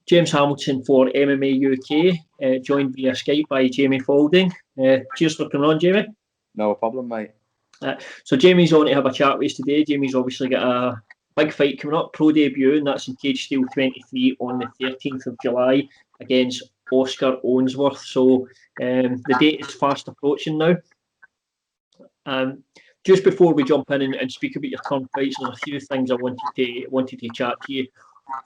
James Hamilton for MMA UK, joined via Skype by Jamie Faulding. Cheers for coming on, Jamie. No problem, mate. So Jamie's on to have a chat with us today. Jamie's obviously got a big fight coming up, pro debut, and that's in Cage Steel 23 on the 13th of July against Oscar Ownsworth. So the date is fast approaching now. Just before we jump in and speak about your current fights, there's a few things I wanted to chat to you.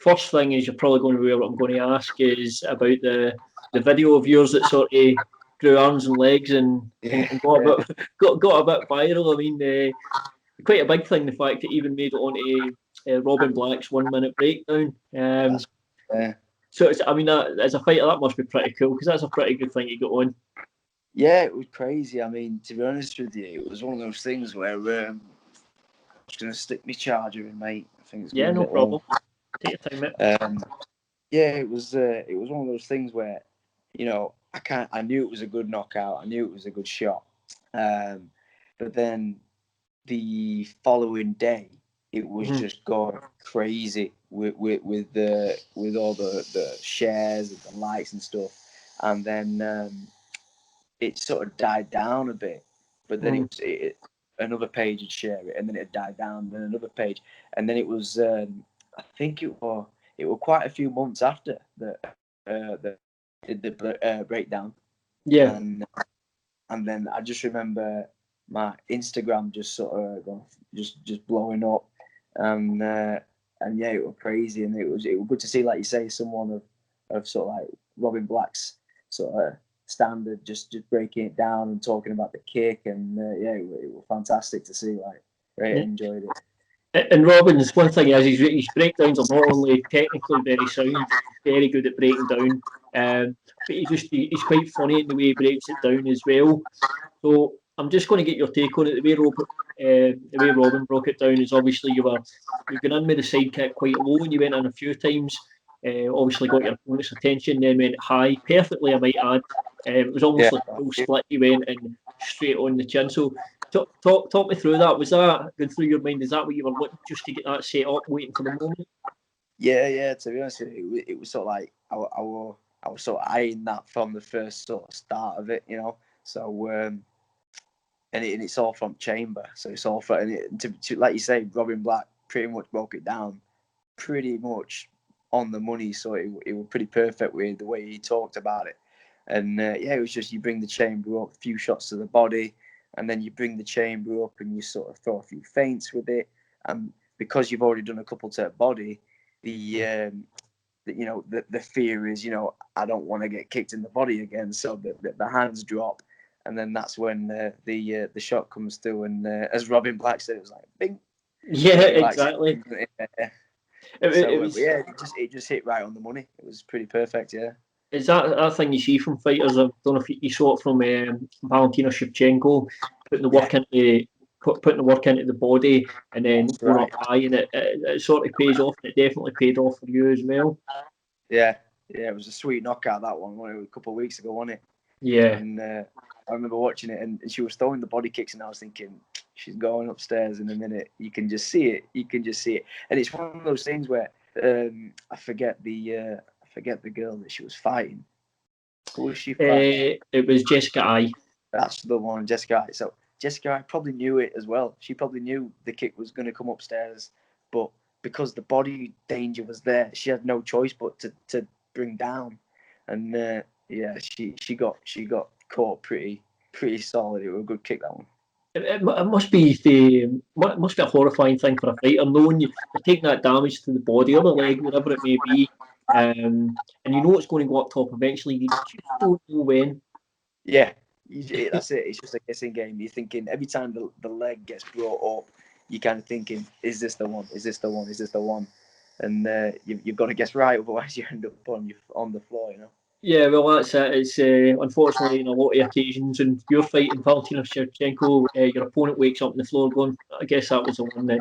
First thing is, you're probably going to be what I'm going to ask is about the video of yours that sort of grew arms and legs and got a bit viral. I mean, quite a big thing, the fact it even made it onto Robin Black's 1 minute breakdown. So as a fighter, that must be pretty cool, because that's a pretty good thing you got on. Yeah, it was crazy. I mean, to be honest with you, it was one of those things where I'm just going to stick my charger in, mate. I think it's no problem. Take your time, mate. Yeah, it was one of those things where, I knew it was a good knockout. I knew it was a good shot. But then the following day, it was just going crazy with all the shares and the likes and stuff. And then it sort of died down a bit. But then another page would share it, and then it died down, and then another page, and then it was I think it was quite a few months after the breakdown. Yeah. And then I just remember my Instagram just sort of just blowing up, and yeah, it was crazy, and it was good to see, like you say, someone of sort of like Robin Black's sort of standard just breaking it down and talking about the kick, and it was fantastic to see. Like, really enjoyed it. And Robin's one thing is his breakdowns are not only technically very sound, very good at breaking down, but he's quite funny in the way he breaks it down as well. So I'm just going to get your take on it. The way Robin broke it down is, obviously you've gone in with the side kick quite low, and you went in a few times. Obviously got your opponent's attention, then went high, perfectly, I might add. It was almost like a full split. You went and straight on the chin. So talk me through that. Was that going through your mind? Is that what you were looking just to get that set up, waiting for the moment? Yeah. To be honest with you, it was sort of like I was sort of eyeing that from the first sort of start of it, So and it's all from chamber, so it's all from, and to like you say, Robin Black pretty much broke it down, pretty much on the money. So it was pretty perfect with the way he talked about it. And it was just, you bring the chamber up, a few shots to the body, and then you bring the chamber up and you sort of throw a few feints with it. And because you've already done a couple to the body, the fear is, I don't want to get kicked in the body again. So the hands drop, and then that's when the shot comes through. And as Robin Black said, it was like bing. Yeah, exactly. It just hit right on the money. It was pretty perfect. Yeah. Is that thing you see from fighters? I don't know if you saw it from Valentina Shevchenko, putting the work into the body, and then going up high, and it sort of pays off, and it definitely paid off for you as well. Yeah, it was a sweet knockout, that one. A couple of weeks ago, wasn't it? Yeah. And I remember watching it, and she was throwing the body kicks, and I was thinking, she's going upstairs in a minute. You can just see it. And it's one of those things where I forget the girl that she was fighting. Who was she fighting? It was Jessica Ai. That's the one, Jessica Ai. So Jessica Ai probably knew it as well. She probably knew the kick was going to come upstairs, but because the body danger was there, she had no choice but to bring down. And she got caught pretty solid. It was a good kick, that one. It must be a horrifying thing for a fighter, knowing you're taking that damage to the body or the leg, whatever it may be, and you know it's going to go up top eventually. You just don't know when. Yeah, that's it. It's just a guessing game. You're thinking every time the leg gets brought up, you're kind of thinking, is this the one? Is this the one? Is this the one? And you've got to guess right, otherwise you end up on the floor, Yeah, well, that's it. It's unfortunately in a lot of occasions, and you're fighting Valentina Shevchenko, your opponent wakes up on the floor going, I guess that was the one then.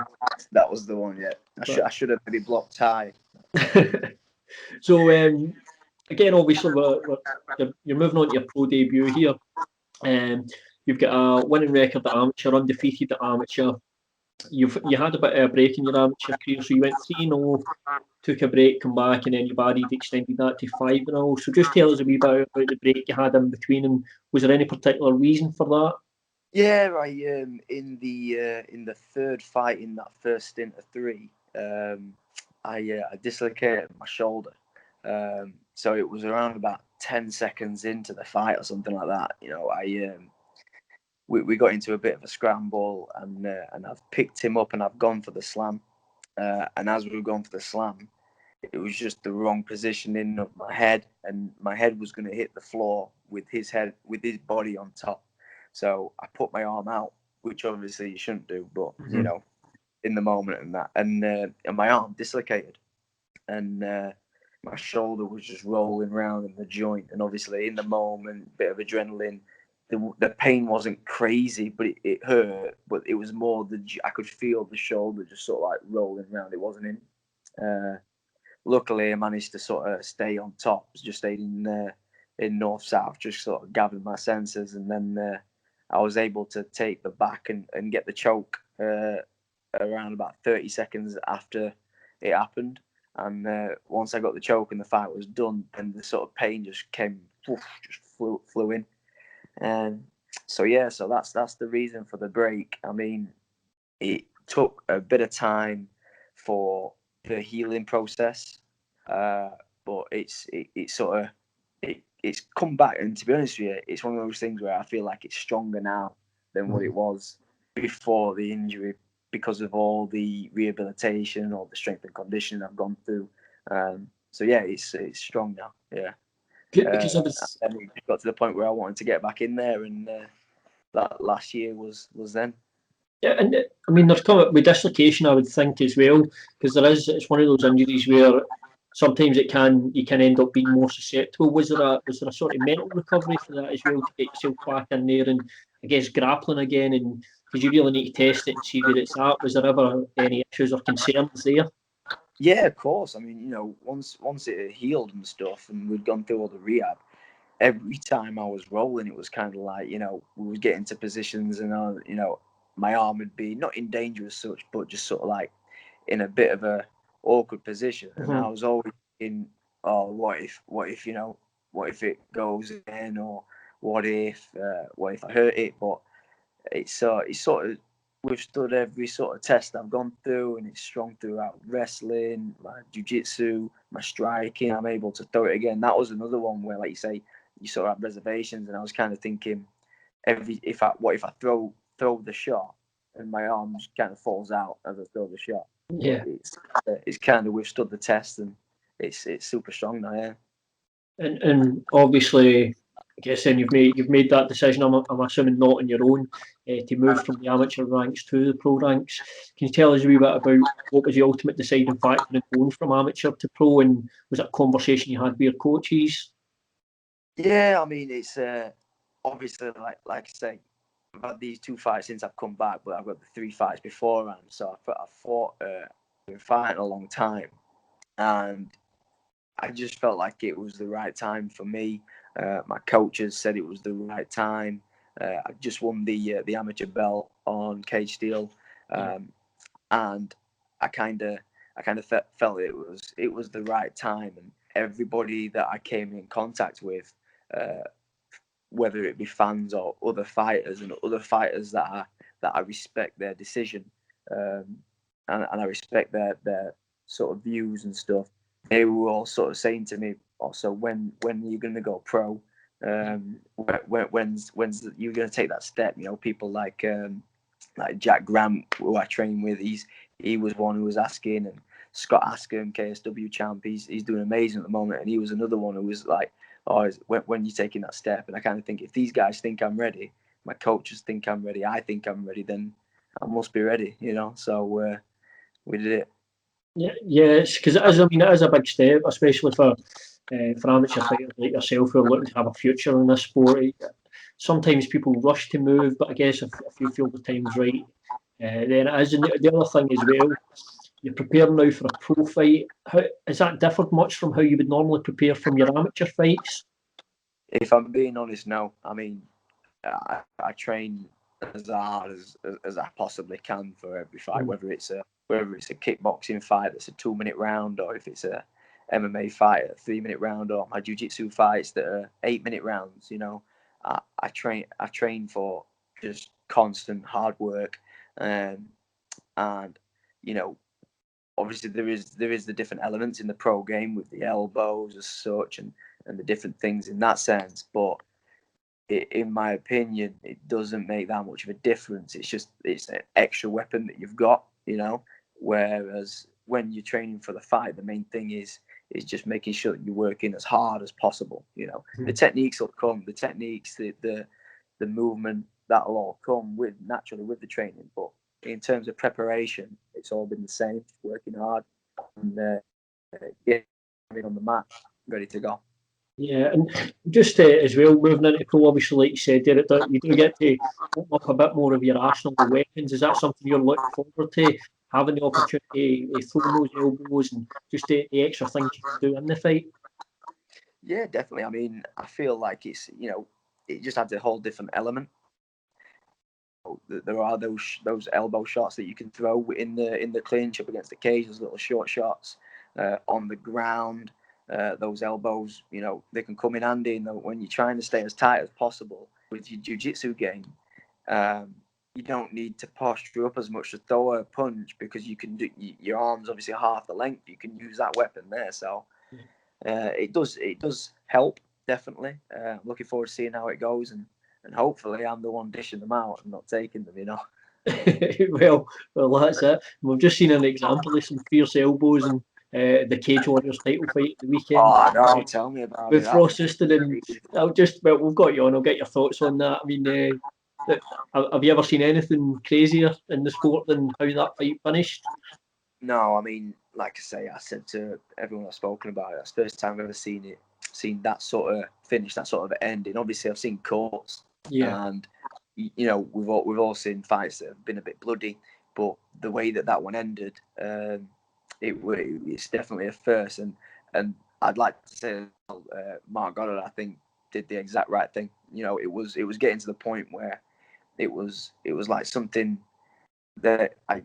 That was the one, yeah. I should have maybe blocked high. So, again, obviously, you're moving on to your pro debut here. You've got a winning record at amateur, undefeated at amateur. You had a bit of a break in your amateur career, so you went 3-0, took a break, come back, and then you've extended that to 5-0. So just tell us a wee bit about the break you had in between, and was there any particular reason for that? Yeah, in the third fight in that first stint of 3, I dislocated my shoulder. So it was around about 10 seconds into the fight or something like that. We got into a bit of a scramble, and I've picked him up and I've gone for the slam. And as we were going for the slam, it was just the wrong positioning of my head, and my head was going to hit the floor with his body on top. So I put my arm out, which obviously you shouldn't do, but in the moment and my arm dislocated, and my shoulder was just rolling around in the joint, and obviously in the moment, bit of adrenaline. The pain wasn't crazy, but it hurt. But it was more I could feel the shoulder just sort of like rolling around. It wasn't in. Luckily, I managed to sort of stay on top. Just stayed in north south, just sort of gathered my senses, and then I was able to take the back and get the choke around about 30 seconds after it happened. And once I got the choke and the fight was done, then the sort of pain just came, just flew in. And so that's the reason for the break. I mean, it took a bit of time for the healing process, but it's come back. And to be honest with you, it's one of those things where I feel like it's stronger now than what it was before the injury, because of all the rehabilitation, all the strength and conditioning I've gone through. So yeah, it's strong now. Yeah. Because And it got to the point where I wanted to get back in there, and that last year was then. yeah, and I mean, there's come with dislocation, I would think as well, because it's one of those injuries where sometimes you can end up being more susceptible. Was there a sort of mental recovery for that as well, to get yourself back in there and I guess grappling again, and because you really need to test it and see where it's at. Was there ever any issues or concerns there? Yeah, of course. I mean, once it had healed and stuff, and we'd gone through all the rehab, every time I was rolling, it was kind of like, we would get into positions, and my arm would be not in danger as such, but just sort of like in a bit of a awkward position. And I was always in, oh, what if what if it goes in, or what if I hurt it? But it's sort of withstood every sort of test I've gone through, and it's strong throughout wrestling, my jiu-jitsu, my striking. I'm able to throw it again. That was another one where, like you say, you sort of have reservations, and I was kind of thinking, what if I throw the shot and my arm just kind of falls out as I throw the shot? Yeah, but it's kind of withstood the test, and it's super strong now. Yeah. and obviously, I guess then you've made that decision. I'm assuming not on your own, to move from the amateur ranks to the pro ranks. Can you tell us a wee bit about what was the ultimate deciding factor in going from amateur to pro, and was that a conversation you had with your coaches? Yeah, I mean, it's obviously like I say, I've had these 2 fights since I've come back, but I've got the 3 fights beforehand. So I've fought, been fighting a long time, and I just felt like it was the right time for me. My coaches said it was the right time. I just won the amateur belt on cage steel, and I kind of felt it was the right time, and everybody that I came in contact with, whether it be fans or other fighters, and other fighters that I respect their decision, and I respect their sort of views and stuff. They were all sort of saying to me, also, when are you going to go pro? When's you going to take that step? People like Jack Grant, who I train with, he was one who was asking, and Scott Askham, KSW champ, he's doing amazing at the moment, and he was another one who was like, oh, when you're taking that step. And I kind of think, if these guys think I'm ready, my coaches think I'm ready, I think I'm ready, then I must be ready, So we did it. Yeah, because it is a big step, especially for amateur fighters like yourself who are looking to have a future in this sport. Sometimes people rush to move, but I guess if you feel the time's right, then it is. And the other thing as well, you're preparing now for a pro fight. How has that differed much from how you would normally prepare from your amateur fights? If I'm being honest, no. I mean, I train as hard as I possibly can for every fight, whether it's a kickboxing fight that's a 2-minute round, or if it's a MMA fight, a 3-minute round, or my jiu-jitsu fights that are 8-minute rounds. I train for just constant hard work, and obviously there is the different elements in the pro game with the elbows as such, and the different things in that sense, but in my opinion, it doesn't make that much of a difference. It's an extra weapon that you've got, whereas when you're training for the fight, the main thing is just making sure that you're working as hard as possible. The techniques will come, the techniques, the movement, that'll all come naturally with the training. But in terms of preparation, it's all been the same, working hard and getting on the mat, ready to go. Yeah, and just as well, moving into pro, obviously, like you said, there, you do get to open up a bit more of your arsenal of weapons. Is that something you're looking forward to, having the opportunity to throw those elbows and just the extra things you can do in the fight? Yeah, definitely. I mean, I feel like it's, it just adds a whole different element. There are those elbow shots that you can throw in the clinch up against the cage, those little short shots on the ground. Those elbows, they can come in handy when you're trying to stay as tight as possible with your jiu-jitsu game. You don't need to posture up as much to throw a punch, because you can do your arms obviously half the length. You can use that weapon there, so it does help, definitely. I'm looking forward to seeing how it goes, and hopefully I'm the one dishing them out and not taking them. well, that's it. We've just seen an example of some fierce elbows and the Cage Warriors title fight at the weekend. Oh, no, tell me about with it. Frost Houston, and we've got you on. I'll get your thoughts on that. I mean, have you ever seen anything crazier in the sport than how that fight finished? No, I mean, like I say, I said to everyone I've spoken about it, that's the first time I've ever seen that sort of finish, that sort of ending. Obviously, I've seen courts, and we've all seen fights that have been a bit bloody, but the way that one ended, it's definitely a first. And I'd like to say Mark Goddard, I think, did the exact right thing. It was getting to the point where it was like something that I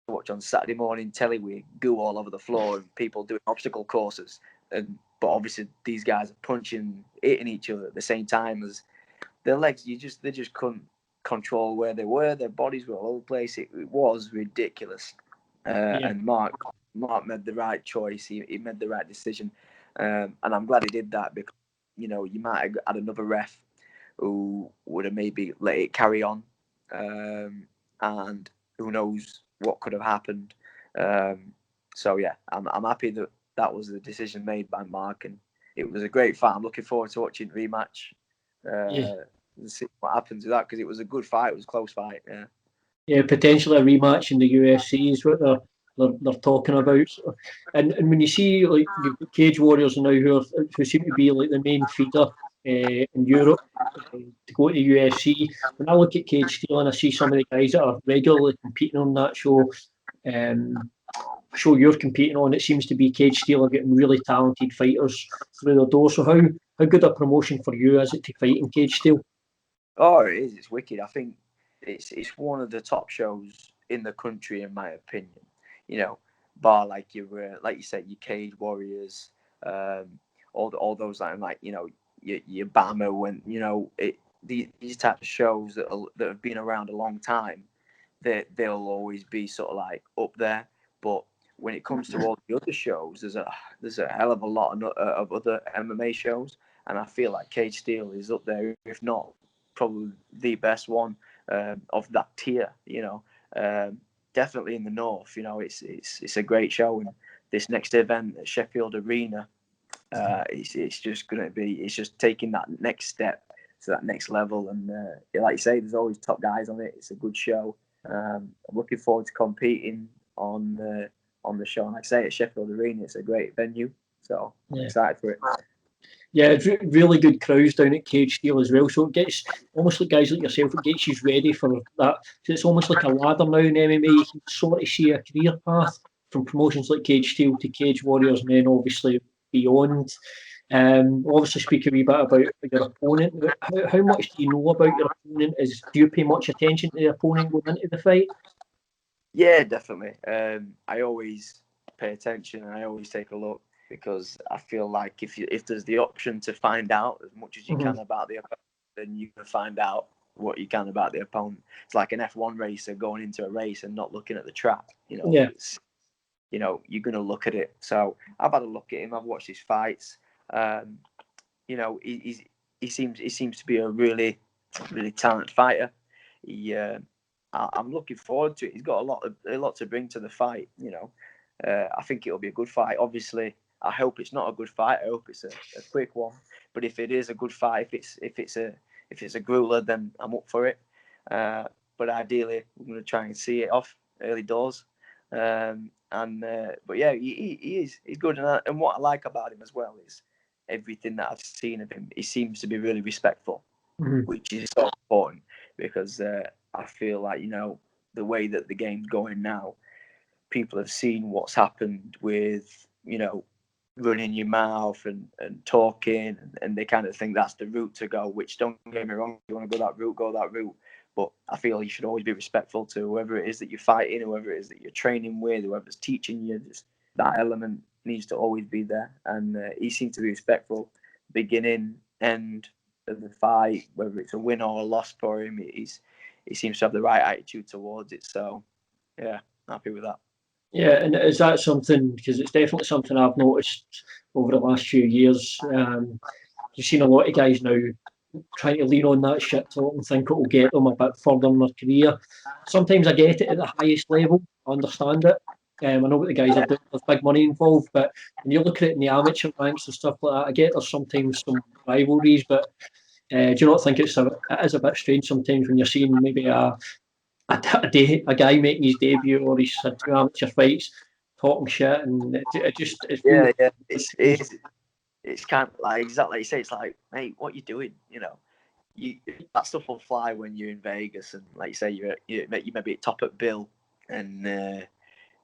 watch on Saturday morning telly with goo all over the floor and people doing obstacle courses, but obviously these guys are hitting each other at the same time as their legs. They just couldn't control where they were. Their bodies were all over the place. It was ridiculous. And Mark made the right choice. He made the right decision, and I'm glad he did that, because you might have had another ref who would have maybe let it carry on, and who knows what could have happened. So yeah, I'm happy that was the decision made by Mark, and it was a great fight. I'm looking forward to watching the rematch and see what happens with that, because it was a good fight. It was a close fight. Yeah, potentially a rematch in the UFC is what they're talking about. And when you see, like, you've got Cage Warriors now who seem to be like the main feeder in Europe to go to the UFC. When I look at Cage Steel and I see some of the guys that are regularly competing on that show you're competing on, it seems to be Cage Steel are getting really talented fighters through the door. So how good a promotion for you is it to fight in Cage Steel? Oh, it is. It's wicked. I think it's one of the top shows in the country, in my opinion. Bar like you said, your Cage Warriors, all those like your Bama, when these types of shows that have been around a long time, they'll always be sort of like up there. But when it comes to all the other shows, there's a hell of a lot of other MMA shows, and I feel like Cage Steel is up there, if not probably the best one of that tier. Definitely in the north. It's a great show, and this next event at Sheffield Arena, it's just taking that next step to that next level. And like you say, there's always top guys on it. It's a good show. I'm looking forward to competing on the show. And like I say, at Sheffield Arena, it's a great venue, so I'm excited for it. Yeah, it's really good crowds down at Cage Steel as well. So it gets almost like guys like yourself, it gets you ready for that. So it's almost like a ladder now in MMA. You can sort of see a career path from promotions like Cage Steel to Cage Warriors, and then obviously beyond. Obviously, speak a wee bit about your opponent. How much do you know about your opponent? Do you pay much attention to the opponent going into the fight? Yeah, definitely. I always pay attention and I always take a look because I feel like if there's the option to find out as much as you can about the opponent, then you can find out what you can about the opponent. It's like an F1 racer going into a race and not looking at the track. Yeah. You're going to look at it. So I've had a look at him. I've watched his fights. He seems to be a really talented fighter. I'm looking forward to it. He's got a lot to bring to the fight. I think it'll be a good fight. Obviously, I hope it's not a good fight. I hope it's a quick one. But if it is a good fight, if it's a grueler, then I'm up for it. But ideally, we're going to try and see it off early doors. But yeah, he's good. And what I like about him as well is everything that I've seen of him. He seems to be really respectful, which is so important because I feel like the way that the game's going now, people have seen what's happened with running your mouth and talking, and they kind of think that's the route to go. Which, don't get me wrong, if you want to go that route. But I feel you should always be respectful to whoever it is that you're fighting, whoever it is that you're training with, whoever's teaching you. Just that element needs to always be there. And he seems to be respectful, beginning, end of the fight, whether it's a win or a loss for him. He seems to have the right attitude towards it. So, yeah, happy with that. Yeah, and is that something, because it's definitely something I've noticed over the last few years. You've seen a lot of guys now trying to lean on that shit talk and think it will get them a bit further in their career. Sometimes I get it at the highest level. I understand it. I know what the guys are doing. There's big money involved, but when you look at it in the amateur ranks and stuff like that, I get there's sometimes some rivalries, but do you not think it is a bit strange sometimes when you're seeing maybe a guy making his debut or he's had 2 amateur fights talking shit, and it's really, it's kind of like exactly like you say. It's like, mate, what you doing? That stuff will fly when you're in Vegas, and like you say, you maybe top at Bill, and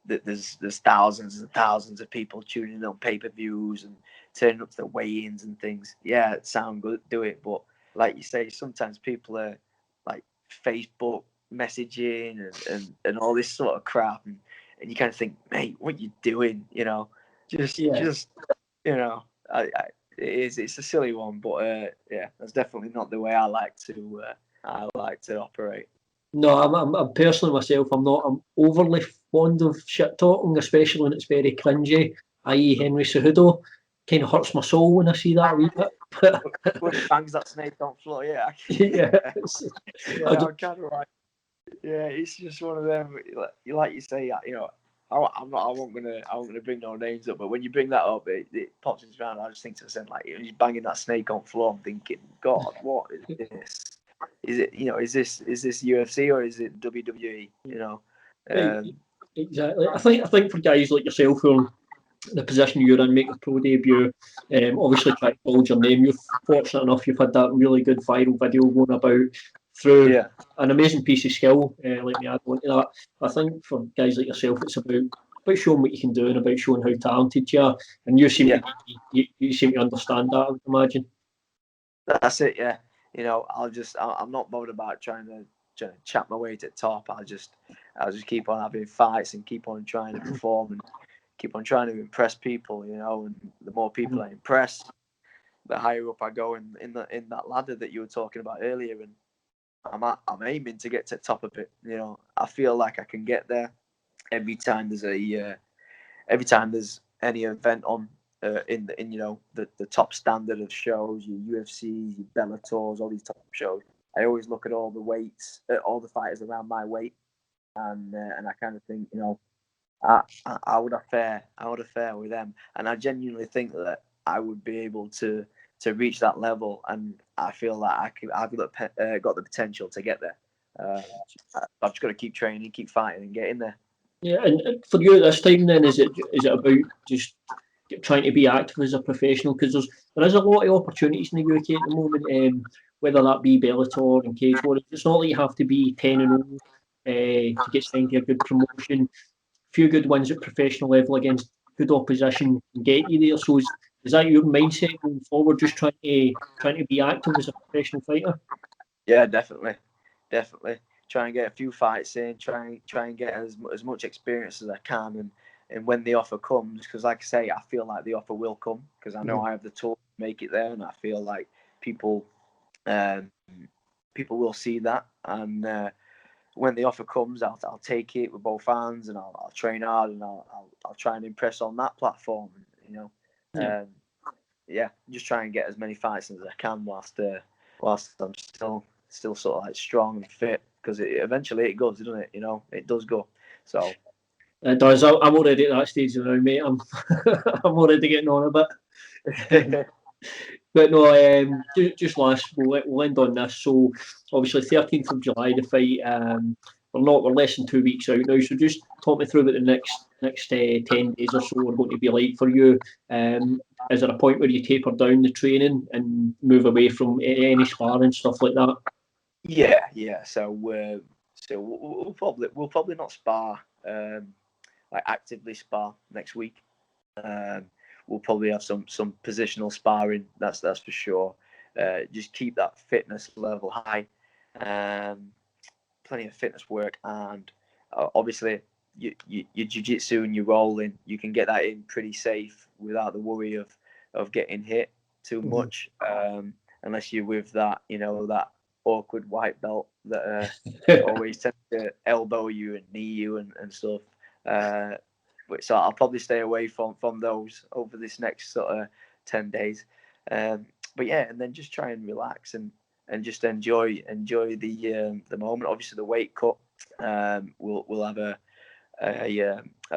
there's thousands and thousands of people tuning in on pay-per-views and turning up to the weigh-ins and things. Yeah, it sounds good, do it, but like you say, sometimes people are like Facebook messaging and all this sort of crap, and you kind of think, mate, what you doing? It's a silly one, but yeah, that's definitely not the way I like to operate. No, I'm personally myself. I'm overly fond of shit talking, especially when it's very cringy. I.e., Henry Cejudo kind of hurts my soul when I see that a wee bit. When he bangs that snake on floor, yeah. Yeah, I'm kind of like, yeah, it's just one of them. Like you say, I'm gonna bring no names up, but when you bring that up, it pops into my mind. I just think to myself, like, he's banging that snake on floor. I'm thinking, God, what is this? Is it, is this UFC or is it WWE? Exactly. I think for guys like yourself who are in the position you're in, make a pro debut, obviously try to build your name. You're fortunate enough you've had that really good viral video going about through an amazing piece of skill. Let me add on to that. I think for guys like yourself, it's about showing what you can do and about showing how talented you are. And you seem you seem to understand that, I would imagine. That's it, yeah. I'm not bothered about trying to chat my way to the top. I'll just keep on having fights and keep on trying to perform and keep on trying to impress people, and the more people I impress, the higher up I go in that ladder that you were talking about earlier. And I'm aiming to get to the top of it. I feel like I can get there every time there's any event on in the top standard of shows, your UFCs, your Bellators, all these top shows. I always look at all the weights, all the fighters around my weight, and I kind of think, I would have fair with them, and I genuinely think that I would be able to reach that level, and I feel like I've got the potential to get there. I've just got to keep training, keep fighting, and get in there. Yeah, and for you at this time, then, is it about just trying to be active as a professional? Because there is a lot of opportunities in the UK at the moment, whether that be Bellator and Cage Warriors. It's not like you have to be 10-0 to get signed to a good promotion. Few good wins at professional level against good opposition can get you there. So is Is that your mindset going forward? Just trying to be active as a professional fighter? Yeah, definitely. Try and get a few fights in. Try and get as much experience as I can, and when the offer comes, because like I say, I feel like the offer will come because I know I have the tools to make it there, and I feel like people will see that, and when the offer comes, I'll take it with both hands, and I'll train hard, and I'll try and impress on that platform, you know. Just try and get as many fights as I can whilst I'm still sort of like strong and fit, because eventually it goes, doesn't it? You know, it does go. So it does. I'm already at that stage now, mate. I'm I'm already getting on a bit. But no, just last, we'll end on this. So obviously 13th of July the fight. We're less than 2 weeks out now. So just talk me through what the next 10 days or so are going to be like for you. Is there a point where you taper down the training and move away from any sparring stuff like that? Yeah. So we'll probably not spar, like actively spar next week. We'll probably have some positional sparring. That's for sure. Just keep that fitness level high. Plenty of fitness work, and obviously your jiu-jitsu and your rolling, you can get that in pretty safe without the worry of getting hit too much, unless you're with that, you know, that awkward white belt that always tends to elbow you and knee you and stuff. So I'll probably stay away from those over this next sort of 10 days. But yeah, and then just try and relax and just enjoy the moment. Obviously, the weight cut will have a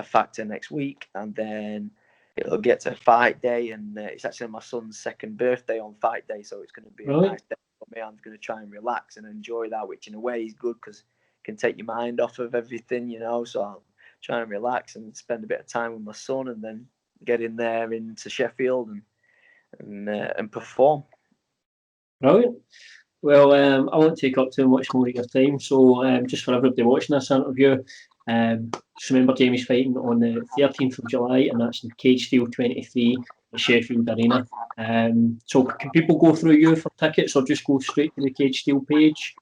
factor next week, and then it'll get to fight day, and it's actually my son's second birthday on fight day, so it's going to be a nice day for me. I'm going to try and relax and enjoy that, which in a way is good because it can take your mind off of everything, you know. So I'll try and relax and spend a bit of time with my son, and then get in there into Sheffield and perform. Brilliant. Well, I won't take up too much more of your time. So, just for everybody watching this interview, just remember Jamie's fighting on the 13th of July, and that's in Cage Steel 23 at Sheffield Arena. So, can people go through you for tickets, or just go straight to the Cage Steel page?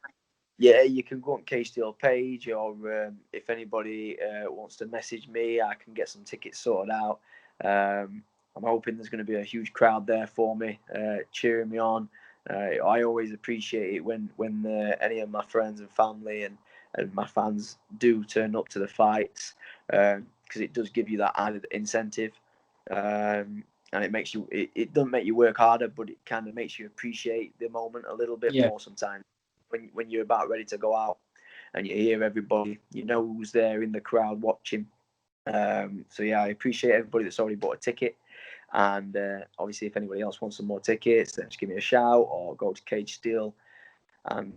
Yeah, you can go on Cage Steel page, or if anybody wants to message me, I can get some tickets sorted out. I'm hoping there's going to be a huge crowd there for me, cheering me on. I always appreciate it when any of my friends and family and my fans do turn up to the fights, because it does give you that added incentive, and it makes you. It doesn't make you work harder, but it kind of makes you appreciate the moment a little bit more sometimes. When you're about ready to go out and you hear everybody, you know who's there in the crowd watching. So yeah, I appreciate everybody that's already bought a ticket. And obviously, if anybody else wants some more tickets, then just give me a shout or go to Cage Steel and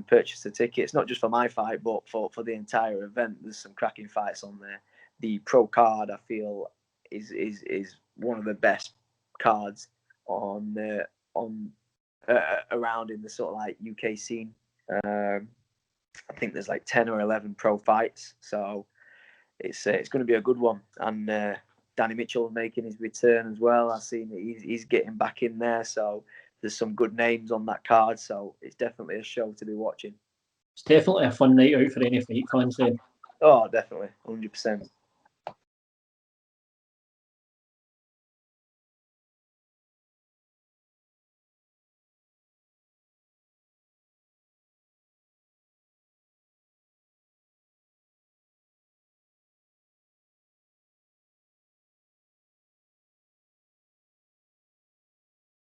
purchase the tickets. Not just for my fight, but for the entire event. There's some cracking fights on there. The pro card, I feel, is one of the best cards on around in the sort of like UK scene. I think there's like 10 or 11 pro fights, so it's going to be a good one. And Danny Mitchell making his return as well. I've seen that he's getting back in there, so there's some good names on that card. So it's definitely a show to be watching. It's definitely a fun night out for any fight fans then. Oh, definitely, 100%.